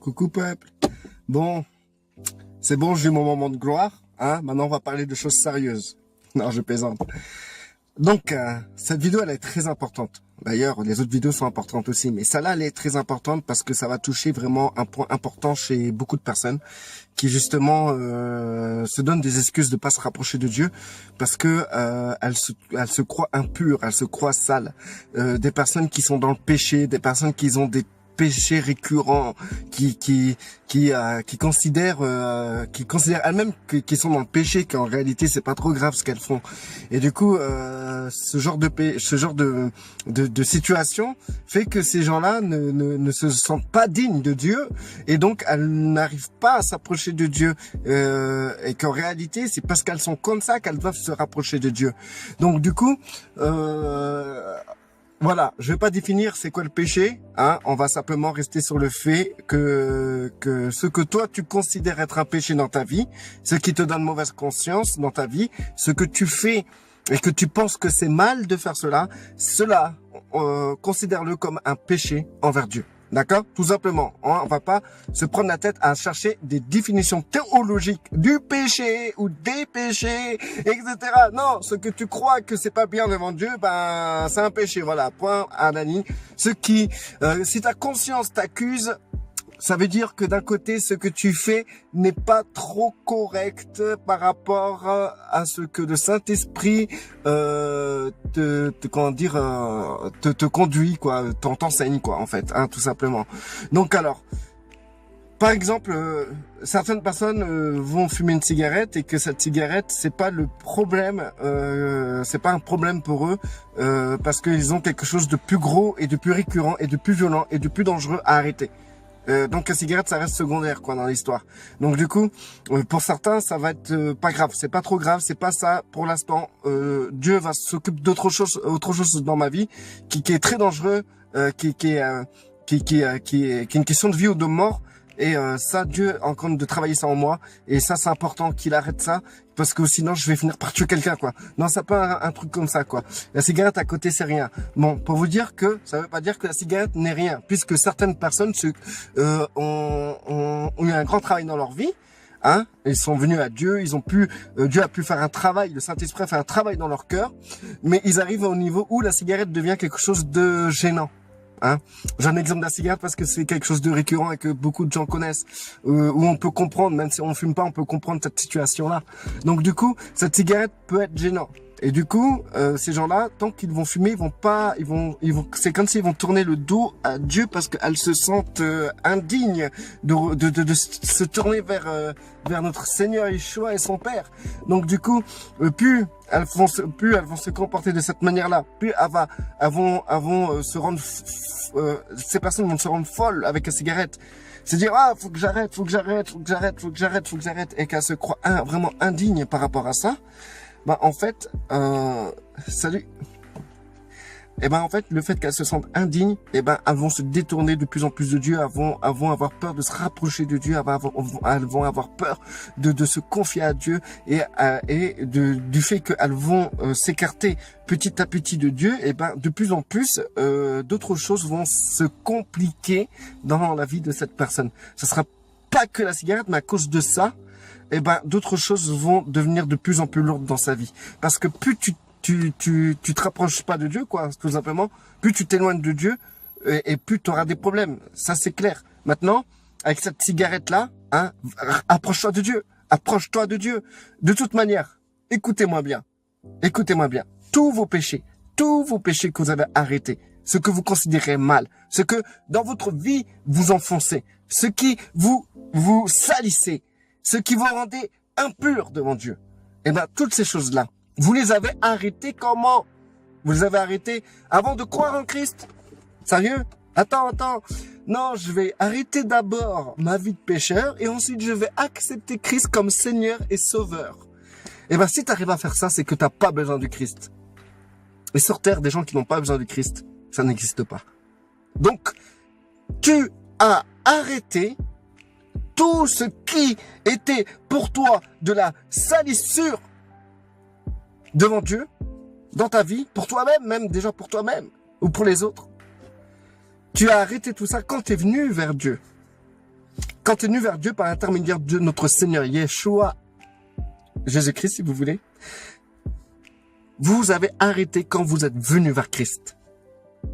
Coucou peuple. Bon, c'est bon, j'ai eu mon moment de gloire. Hein. Maintenant, on va parler de choses sérieuses. Non, je plaisante. Donc, cette vidéo, elle est très importante. D'ailleurs, les autres vidéos sont importantes aussi. Mais celle-là, elle est très importante parce que ça va toucher vraiment un point important chez beaucoup de personnes qui, justement, se donnent des excuses de pas se rapprocher de Dieu parce que elles se croient impures, elles se croient sales. Des personnes qui sont dans le péché, des personnes qui ont des péchés récurrents, qui considèrent elles-mêmes qu'ils sont dans le péché, qu'en réalité c'est pas trop grave ce qu'elles font. Et du coup, ce genre de situation fait que ces gens-là ne se sentent pas dignes de Dieu, et donc elles n'arrivent pas à s'approcher de Dieu, et qu'en réalité c'est parce qu'elles sont comme ça qu'elles doivent se rapprocher de Dieu. Donc du coup, voilà, je vais pas définir c'est quoi le péché, hein. On va simplement rester sur le fait que ce que toi tu considères être un péché dans ta vie, ce qui te donne mauvaise conscience dans ta vie, ce que tu fais et que tu penses que c'est mal de faire cela, considère-le comme un péché envers Dieu. D'accord? Tout simplement. On va pas se prendre la tête à chercher des définitions théologiques du péché ou des péchés, etc. Non, ce que tu crois que c'est pas bien devant Dieu, ben, c'est un péché. Voilà. Point à la ligne. Si ta conscience t'accuse, ça veut dire que d'un côté, ce que tu fais n'est pas trop correct par rapport à ce que le Saint-Esprit te conduit, quoi, t'enseigne, quoi, en fait, hein, tout simplement. Donc alors, par exemple, certaines personnes vont fumer une cigarette et que cette cigarette, c'est pas le problème, c'est pas un problème pour eux, parce qu'ils ont quelque chose de plus gros et de plus récurrent et de plus violent et de plus dangereux à arrêter. Donc la cigarette, ça reste secondaire, quoi, dans l'histoire. Donc du coup, pour certains, ça va être pas grave, c'est pas trop grave, c'est pas ça pour l'instant. Dieu va s'occuper autre chose dans ma vie, qui est très dangereux, qui est une question de vie ou de mort. Et ça, Dieu est en train de travailler ça en moi. Et ça, c'est important qu'il arrête ça, parce que sinon, je vais finir par tuer quelqu'un, quoi. Non, c'est pas un truc comme ça, quoi. La cigarette à côté, c'est rien. Bon, pour vous dire que ça veut pas dire que la cigarette n'est rien, puisque certaines personnes ont eu un grand travail dans leur vie. Hein, ils sont venus à Dieu, Dieu a pu faire un travail, le Saint-Esprit a fait un travail dans leur cœur, mais ils arrivent au niveau où la cigarette devient quelque chose de gênant. Hein. J'ai un exemple de la cigarette parce que c'est quelque chose de récurrent et que beaucoup de gens connaissent, où on peut comprendre, même si on fume pas, on peut comprendre cette situation-là. Donc du coup, cette cigarette peut être gênante. Et du coup, ces gens-là, tant qu'ils vont fumer, c'est comme s'ils vont tourner le dos à Dieu parce qu'elles se sentent indignes de se tourner vers notre Seigneur Yeshua et son Père. Donc du coup, plus elles vont se comporter de cette manière-là, plus elles vont se rendre, ces personnes vont se rendre folles avec la cigarette. C'est dire, ah, faut que j'arrête, et qu'elles se croient vraiment indignes par rapport à ça. Bah en fait, salut. Et ben en fait, le fait qu'elles se sentent indignes, et ben elles vont se détourner de plus en plus de Dieu, elles vont avoir peur de se rapprocher de Dieu, elles vont avoir peur de se confier à Dieu, et du fait qu'elles vont s'écarter petit à petit de Dieu, et ben de plus en plus d'autres choses vont se compliquer dans la vie de cette personne. Ce sera pas que la cigarette, mais à cause de ça, eh ben d'autres choses vont devenir de plus en plus lourdes dans sa vie, parce que plus tu te rapproches pas de Dieu, quoi, tout simplement, plus tu t'éloignes de Dieu, et plus tu auras des problèmes, ça c'est clair. Maintenant, avec cette cigarette là, hein, approche-toi de Dieu, de toute manière. Écoutez-moi bien, tous vos péchés que vous avez arrêtés, ce que vous considérez mal, ce que dans votre vie vous enfoncez, ce qui vous salissez, ce qui vous rendait impur devant Dieu. Et ben, toutes ces choses-là, vous les avez arrêtées comment? Vous les avez arrêtées avant de croire en Christ? Sérieux? Attends. Non, je vais arrêter d'abord ma vie de pécheur et ensuite je vais accepter Christ comme Seigneur et Sauveur. Et ben, si tu arrives à faire ça, c'est que t'as pas besoin du Christ. Et sur terre, des gens qui n'ont pas besoin du Christ, ça n'existe pas. Donc, tu as arrêté tout ce qui était pour toi de la salissure devant Dieu, dans ta vie, pour toi-même, même déjà pour toi-même, ou pour les autres. Tu as arrêté tout ça quand tu es venu vers Dieu. quand tu es venu vers Dieu par l'intermédiaire de notre Seigneur Yeshua, Jésus-Christ, si vous voulez, vous avez arrêté quand vous êtes venu vers Christ.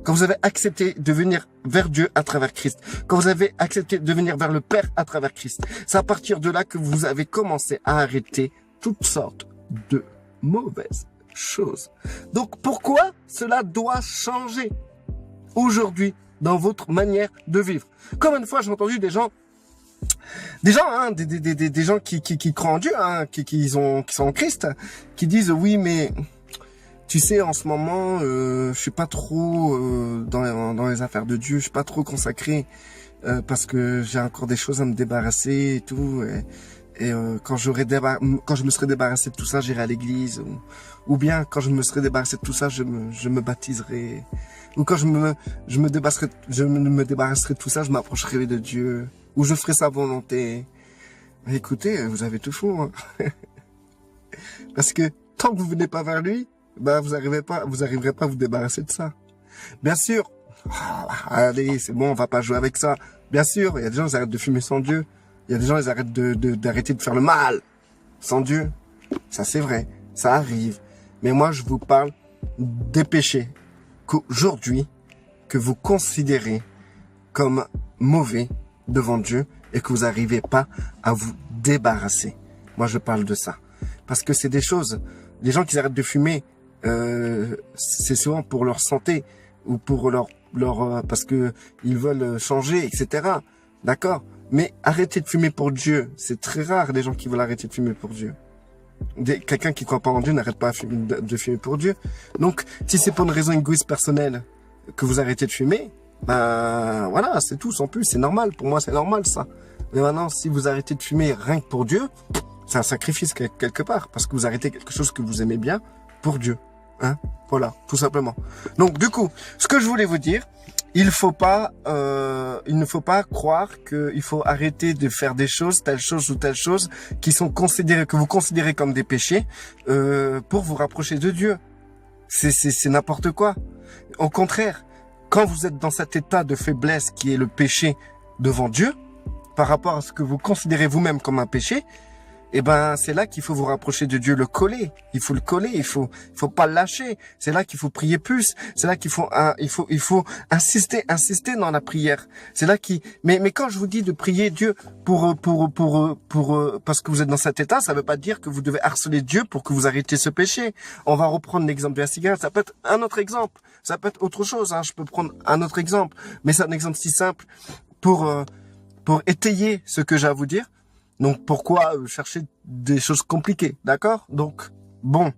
Quand vous avez accepté de venir vers Dieu à travers Christ. Quand vous avez accepté de venir vers le Père à travers Christ. C'est à partir de là que vous avez commencé à arrêter toutes sortes de mauvaises choses. Donc pourquoi cela doit changer aujourd'hui dans votre manière de vivre? Comme une fois j'ai entendu des gens des gens qui croient en Dieu, hein, qui sont en Christ, qui disent oui mais tu sais, en ce moment, je suis pas trop dans les affaires de Dieu, je suis pas trop consacré parce que j'ai encore des choses à me débarrasser et tout. Et quand je me serai débarrassé de tout ça, j'irai à l'église. Ou bien quand je me serai débarrassé de tout ça, je me baptiserai. Ou quand je me débarrasserai de tout ça, je m'approcherai de Dieu. Ou je ferai sa volonté. Mais écoutez, vous avez tout faux. Hein. Parce que tant que vous venez pas vers lui, bah vous arriverez pas à vous débarrasser de ça. Bien sûr, allez, c'est bon, on va pas jouer avec ça. Bien sûr, il y a des gens qui arrêtent de fumer sans Dieu. Il y a des gens qui arrêtent d'arrêter de faire le mal sans Dieu. Ça c'est vrai, ça arrive. Mais moi je vous parle des péchés qu'aujourd'hui que vous considérez comme mauvais devant Dieu et que vous n'arrivez pas à vous débarrasser. Moi je parle de ça. Parce que c'est des choses, les gens qui arrêtent de fumer, c'est souvent pour leur santé ou pour leur parce que ils veulent changer, etc. D'accord? Mais arrêter de fumer pour Dieu, c'est très rare les gens qui veulent arrêter de fumer pour Dieu. Quelqu'un qui croit pas en Dieu n'arrête pas de fumer pour Dieu. Donc, si c'est pour une raison égoïste personnelle que vous arrêtez de fumer, ben voilà, c'est tout, sans plus, c'est normal. Pour moi, c'est normal ça. Mais maintenant, si vous arrêtez de fumer rien que pour Dieu, c'est un sacrifice quelque part, parce que vous arrêtez quelque chose que vous aimez bien pour Dieu. Hein, voilà, tout simplement. Donc du coup, ce que je voulais vous dire, il ne faut pas croire qu'il faut arrêter de faire des choses, telle chose ou telle chose, que vous considérez comme des péchés, pour vous rapprocher de Dieu. C'est n'importe quoi. Au contraire, quand vous êtes dans cet état de faiblesse qui est le péché devant Dieu, par rapport à ce que vous considérez vous-même comme un péché, eh ben, c'est là qu'il faut vous rapprocher de Dieu, le coller. Il faut le coller, il faut pas le lâcher. C'est là qu'il faut prier plus. C'est là qu'il faut, il faut insister dans la prière. C'est là mais quand je vous dis de prier Dieu parce que vous êtes dans cet état, ça veut pas dire que vous devez harceler Dieu pour que vous arrêtiez ce péché. On va reprendre l'exemple de la cigarette. Ça peut être un autre exemple. Ça peut être autre chose, hein. Je peux prendre un autre exemple. Mais c'est un exemple si simple pour étayer ce que j'ai à vous dire. Donc, pourquoi chercher des choses compliquées, d'accord? Donc, bon.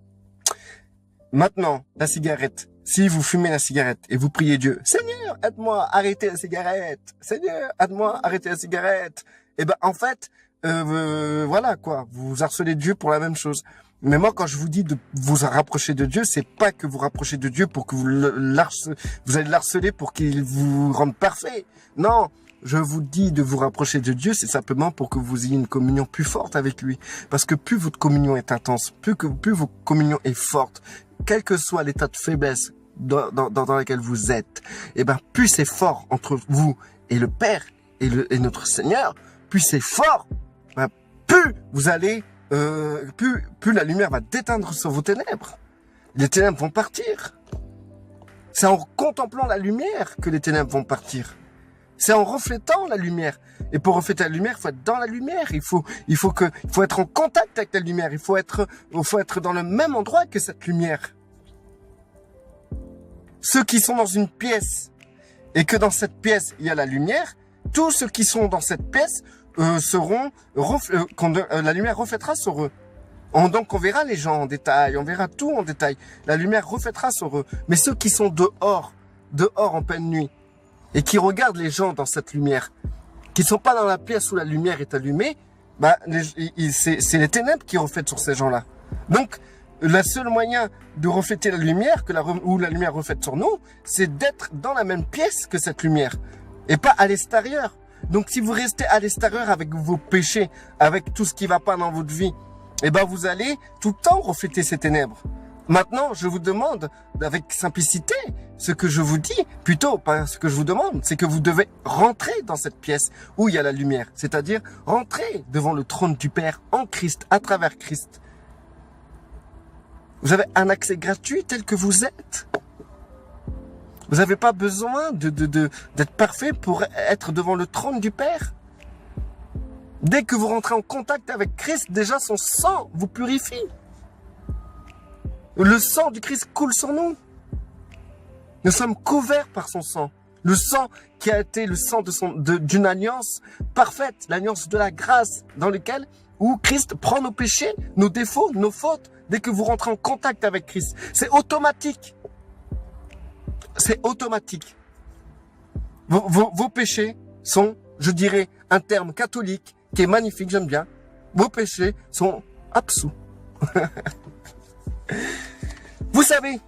Maintenant, la cigarette. Si vous fumez la cigarette et vous priez Dieu, Seigneur, aide-moi à arrêter la cigarette. Seigneur, aide-moi à arrêter la cigarette. Eh ben, en fait, voilà, quoi. Vous harcelez Dieu pour la même chose. Mais moi, quand je vous dis de vous rapprocher de Dieu, c'est pas que vous rapprochez de Dieu pour que vous allez l'harceler pour qu'il vous rende parfait. Non. Je vous dis de vous rapprocher de Dieu, c'est simplement pour que vous ayez une communion plus forte avec lui. Parce que plus votre communion est intense, plus votre communion est forte, quel que soit l'état de faiblesse dans lequel vous êtes, eh ben, plus c'est fort entre vous et le Père et notre Seigneur, plus c'est fort, ben, plus vous allez, plus la lumière va déteindre sur vos ténèbres. Les ténèbres vont partir. C'est en contemplant la lumière que les ténèbres vont partir. C'est en reflétant la lumière. Et pour refléter la lumière, il faut être dans la lumière. Il faut être en contact avec la lumière. Il faut être dans le même endroit que cette lumière. Ceux qui sont dans une pièce et que dans cette pièce il y a la lumière, tous ceux qui sont dans cette pièce la lumière reflètera sur eux. Donc on verra les gens en détail, on verra tout en détail. La lumière reflètera sur eux. Mais ceux qui sont dehors en pleine nuit, et qui regardent les gens dans cette lumière, qui sont pas dans la pièce où la lumière est allumée, bah c'est les ténèbres qui reflètent sur ces gens-là. Donc, le seul moyen de refléter la lumière, où la lumière reflète sur nous, c'est d'être dans la même pièce que cette lumière, et pas à l'extérieur. Donc, si vous restez à l'extérieur avec vos péchés, avec tout ce qui va pas dans votre vie, eh ben vous allez tout le temps refléter ces ténèbres. Maintenant, je vous demande, avec simplicité, ce que je vous dis, plutôt pas ce que je vous demande, c'est que vous devez rentrer dans cette pièce où il y a la lumière. C'est-à-dire, rentrer devant le trône du Père en Christ, à travers Christ. Vous avez un accès gratuit tel que vous êtes. Vous n'avez pas besoin d'être parfait pour être devant le trône du Père. Dès que vous rentrez en contact avec Christ, déjà son sang vous purifie. Le sang du Christ coule sur nous. Nous sommes couverts par son sang. Le sang qui a été le sang d'une alliance parfaite, l'alliance de la grâce, dans laquelle où Christ prend nos péchés, nos défauts, nos fautes. Dès que vous rentrez en contact avec Christ, c'est automatique. C'est automatique. Vos péchés sont, je dirais, un terme catholique qui est magnifique, j'aime bien. Vos péchés sont absous. Vous savez,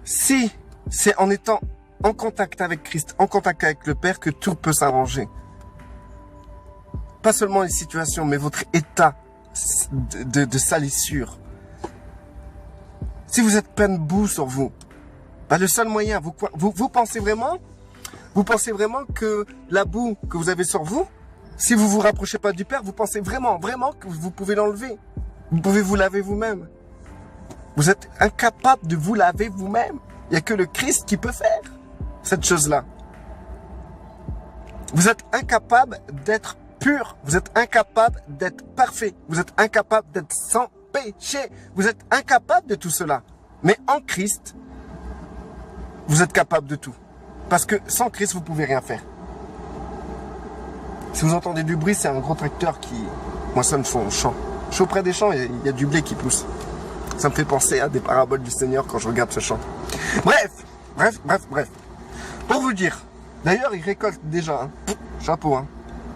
si c'est en étant en contact avec Christ, en contact avec le Père, que tout peut s'arranger. Pas seulement les situations, mais votre état de salissure. Si vous êtes plein de boue sur vous, bah le seul moyen, vous pensez vraiment que la boue que vous avez sur vous, si vous vous rapprochez pas du Père, vous pensez vraiment que vous pouvez l'enlever. Vous pouvez vous laver vous-même. Vous êtes incapable de vous laver vous-même. Il n'y a que le Christ qui peut faire cette chose-là. Vous êtes incapable d'être pur. Vous êtes incapable d'être parfait. Vous êtes incapable d'être sans péché. Vous êtes incapable de tout cela. Mais en Christ, vous êtes capable de tout. Parce que sans Christ, vous ne pouvez rien faire. Si vous entendez du bruit, c'est un gros tracteur qui moissonne son champ. Je suis auprès des champs et il y a du blé qui pousse. Ça me fait penser à des paraboles du Seigneur quand je regarde ce champ. Bref. Pour vous dire, d'ailleurs, il récolte déjà. Hein. Chapeau, hein.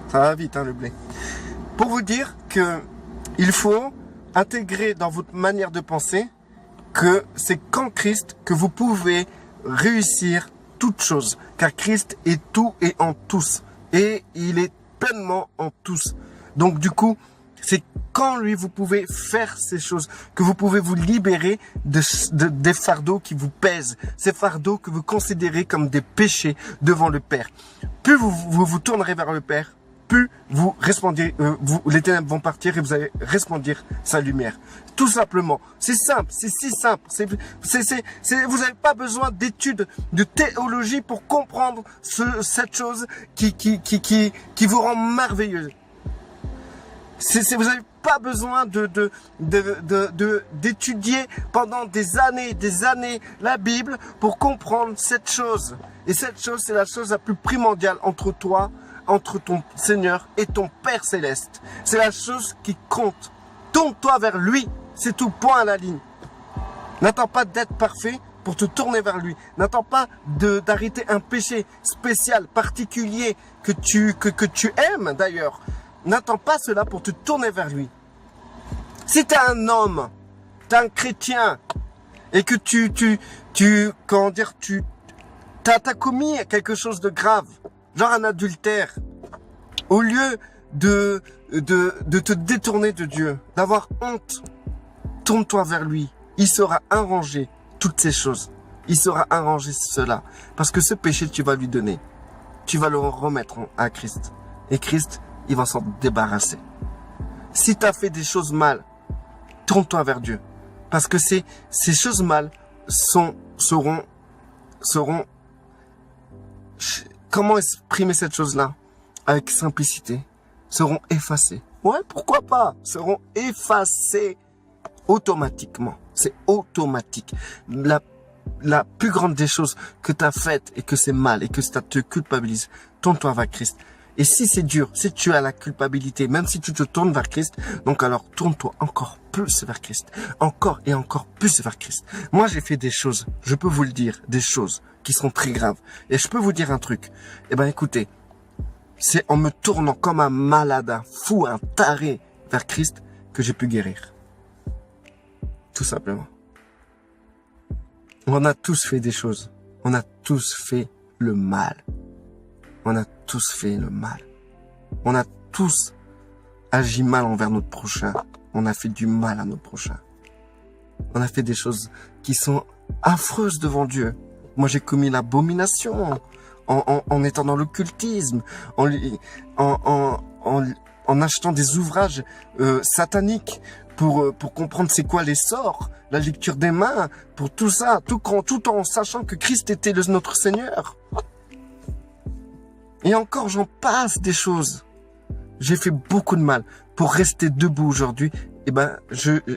Ça va vite, hein, le blé. Pour vous dire que il faut intégrer dans votre manière de penser que c'est qu'en Christ que vous pouvez réussir toute chose. Car Christ est tout et en tous. Et il est pleinement en tous. Donc du coup, c'est quand lui vous pouvez faire ces choses, que vous pouvez vous libérer des fardeaux qui vous pèsent, ces fardeaux que vous considérez comme des péchés devant le Père. Plus vous tournerez vers le Père, plus vous resplendirez, les ténèbres vont partir et vous allez resplendir sa lumière. Tout simplement. C'est simple, c'est si simple. Vous n'avez pas besoin d'études de théologie pour comprendre cette chose qui vous rend merveilleuse. Vous n'avez pas besoin d'étudier pendant des années la Bible pour comprendre cette chose. Et cette chose, c'est la chose la plus primordiale entre toi, entre ton Seigneur et ton Père Céleste. C'est la chose qui compte. Tourne-toi vers lui. C'est tout, point à la ligne. N'attends pas d'être parfait pour te tourner vers lui. N'attends pas d'arrêter un péché spécial, particulier, que tu aimes d'ailleurs. N'attends pas cela pour te tourner vers lui. Si tu es un homme, tu es un chrétien, et que t'as commis quelque chose de grave, genre un adultère, au lieu de te détourner de Dieu, d'avoir honte, tourne-toi vers lui. Il saura arranger toutes ces choses. Il saura arranger cela. Parce que ce péché, tu vas lui donner. Tu vas le remettre à Christ. Et Christ, il va s'en débarrasser. Si tu as fait des choses mal, tourne-toi vers Dieu. Parce que ces choses mal seront, comment exprimer cette chose-là? Avec simplicité. Seront effacées. Ouais, pourquoi pas? Seront effacées automatiquement. C'est automatique. La plus grande des choses que tu as faites et que c'est mal et que ça te culpabilise, tourne-toi vers Christ. Et si c'est dur, si tu as la culpabilité, même si tu te tournes vers Christ, donc alors tourne-toi encore plus vers Christ. Encore et encore plus vers Christ. Moi, j'ai fait des choses, je peux vous le dire, des choses qui sont très graves. Et je peux vous dire un truc. Eh ben, écoutez, c'est en me tournant comme un malade, un fou, un taré vers Christ que j'ai pu guérir. Tout simplement. On a tous fait des choses. On a tous fait le mal. On a tous fait le mal. On a tous agi mal envers notre prochain. on a fait du mal à nos prochains. On a fait des choses qui sont affreuses devant Dieu. Moi, j'ai commis l'abomination en étant dans l'occultisme, en achetant des ouvrages sataniques pour comprendre c'est quoi les sorts, la lecture des mains, pour tout ça, tout en sachant que Christ était notre Seigneur. Et encore, j'en passe des choses. J'ai fait beaucoup de mal pour rester debout aujourd'hui. Eh ben,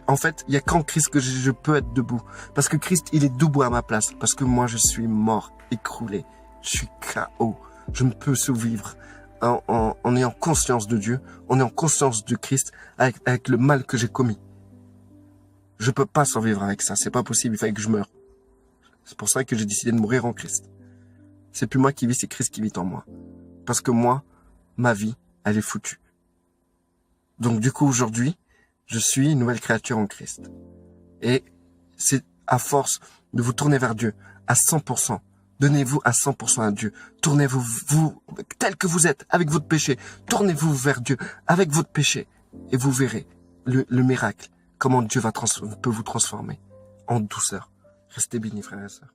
en fait, il y a qu'en Christ que je peux être debout. Parce que Christ, il est debout à ma place. Parce que moi, je suis mort, écroulé. Je suis KO. Je ne peux survivre en ayant conscience de Dieu, en ayant conscience de Christ, avec le mal que j'ai commis. Je peux pas survivre avec ça. C'est pas possible. Il fallait que je meure. C'est pour ça que j'ai décidé de mourir en Christ. C'est plus moi qui vis, c'est Christ qui vit en moi. Parce que moi, ma vie, elle est foutue. Donc du coup, aujourd'hui, je suis une nouvelle créature en Christ. Et c'est à force de vous tourner vers Dieu à 100%. Donnez-vous à 100% à Dieu. Tournez-vous, vous, tel que vous êtes, avec votre péché. Tournez-vous vers Dieu avec votre péché. Et vous verrez le miracle. Comment Dieu peut vous transformer en douceur. Restez bénis, frères et sœurs.